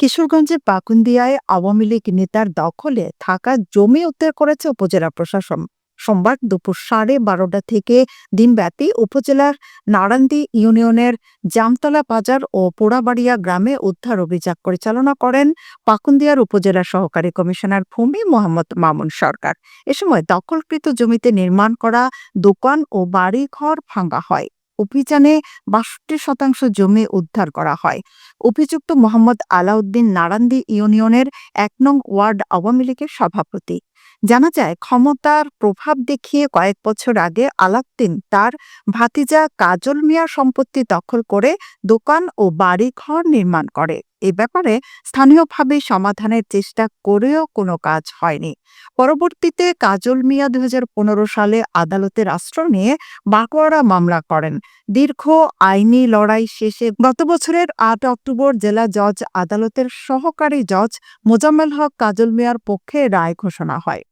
কিশোরগঞ্জের পাকুন্দিয়ায় আওয়ামী লীগ নেতার দখলে থাকা জমি উদ্ধার করেছে উপজেলা প্রশাসন। সোমবার দুপুর 12:30 থেকে দিনব্যাপী উপজেলার নারান্দি ইউনিয়নের জামতলা বাজার ও পোড়াবাড়িয়া গ্রামে উদ্ধার অভিযান পরিচালনা করেন পাকুন্দিয়ার উপজেলা সহকারী কমিশনার ভূমি মোহাম্মদ মামুন সরকার। এ সময় দখলকৃত জমিতে নির্মাণ করা দোকান ও বাড়িঘর ভাঙা হয়। অভিযানে ৬২% জমি উদ্ধার করা হয়। অভিযুক্ত মোহাম্মদ আলাউদ্দিন নারান্দি ইউনিয়নের ১ নং ওয়ার্ড আওয়ামী লীগের সভাপতি। জানা যায়, ক্ষমতার প্রভাব দেখিয়ে কয়েক বছর আগে আলাউদ্দিন তার ভাতিজা কাজল মিয়ার সম্পত্তি দখল করে দোকান ও বাড়িঘর নির্মাণ করে। এ ব্যাপারে স্থানীয়ভাবে সমাধানের চেষ্টা করেও কোনো কাজ হয়নি। পরবর্তীতে কাজল মিয়া ২০১৫ সালে আদালতের আশ্রয় নিয়ে বাকোয়ারা মামলা করেন। দীর্ঘ আইনি লড়াই শেষে গত বছরের ৮ অক্টোবর জেলা জজ আদালতের সহকারী জজ মোজাম্মেল হক কাজল মিয়ার পক্ষে রায় ঘোষণা হয়।